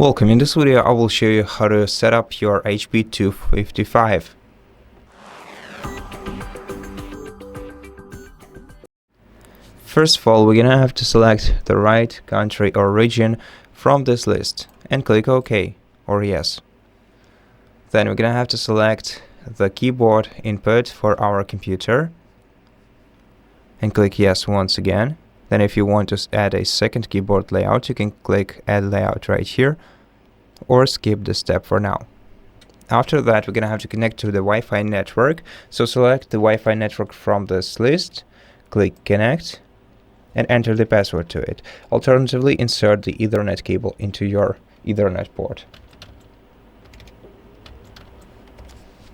Welcome. In this video I will show you how to set up your HP 255. First of all, we're gonna have to select the right country or region from this list and click OK or yes. Then we're gonna have to select the keyboard input for our computer and click yes once again. Then if you want to add a second keyboard layout, you can click add layout right here or skip this step for now. After that, we're gonna have to connect to the Wi-Fi network. So select the Wi-Fi network from this list, click connect and enter the password to it. Alternatively, insert the Ethernet cable into your Ethernet port.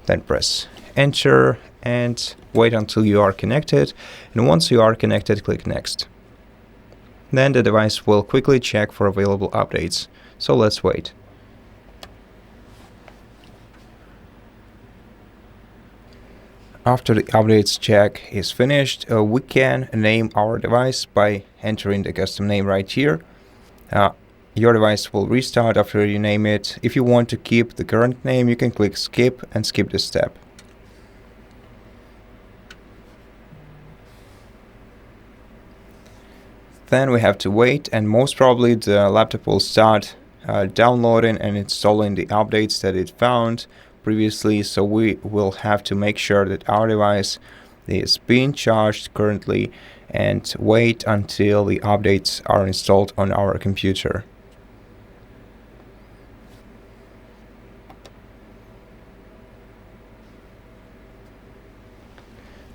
Then press enter and wait until you are connected. And once you are connected, click next. Then the device will quickly check for available updates. So let's wait. After the updates check is finished, we can name our device by entering the custom name right here. Your device will restart after you name it. If you want to keep the current name, you can click skip and skip this step. Then we have to wait, and most probably the laptop will start downloading and installing the updates that it found previously, so we will have to make sure that our device is being charged currently and wait until the updates are installed on our computer.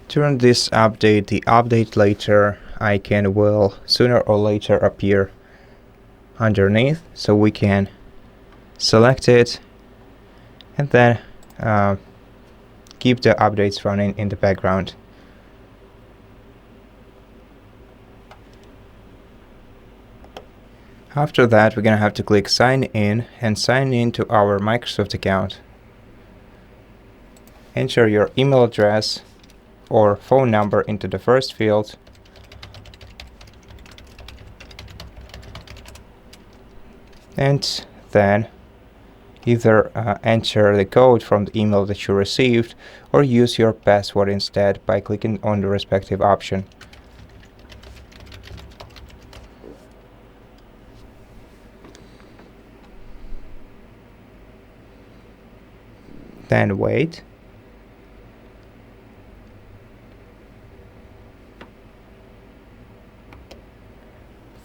During this update, the update later icon will sooner or later appear underneath, so we can select it and then keep the updates running in the background. After that, we're gonna have to click sign in and sign in to our Microsoft account. Enter your email address or phone number into the first field. And then either enter the code from the email that you received or use your password instead by clicking on the respective option. Then wait.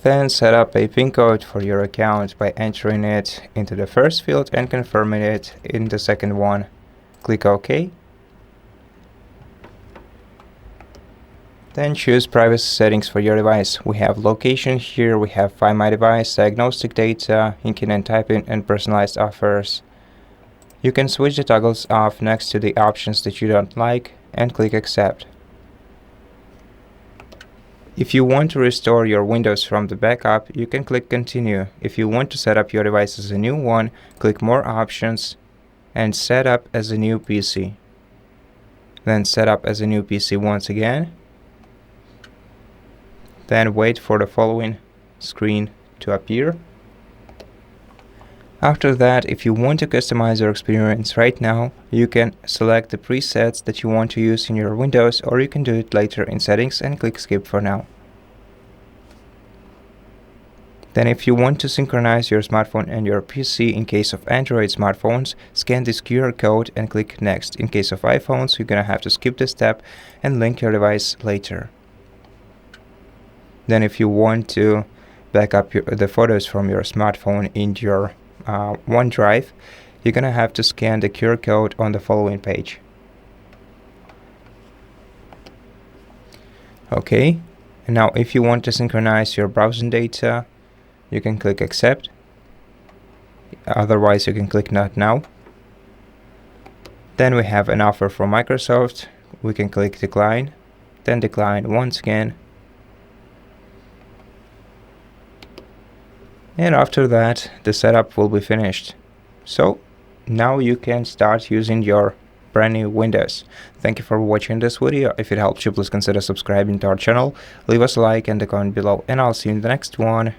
Then set up a PIN code for your account by entering it into the first field and confirming it in the second one. Click OK. Then choose privacy settings for your device. We have location here, we have Find My Device, diagnostic data, inking and typing, and personalized offers. You can switch the toggles off next to the options that you don't like and click accept. If you want to restore your Windows from the backup, you can click continue. If you want to set up your device as a new one, click more options and set up as a new PC. Then set up as a new PC once again. Then wait for the following screen to appear. After that, if you want to customize your experience right now, you can select the presets that you want to use in your Windows, or you can do it later in settings and click skip for now. Then if you want to synchronize your smartphone and your PC in case of Android smartphones, scan this QR code and click next. In case of iPhones, you're gonna have to skip this step and link your device later. Then if you want to back up the photos from your smartphone in your OneDrive, you're gonna have to scan the QR code on the following page. Okay, and now if you want to synchronize your browsing data, you can click accept. Otherwise, you can click not now. Then we have an offer from Microsoft. We can click decline, then decline once again. And after that, the setup will be finished. So now you can start using your brand new Windows. Thank you for watching this video. If it helped you, please consider subscribing to our channel. Leave us a like and a comment below, and I'll see you in the next one.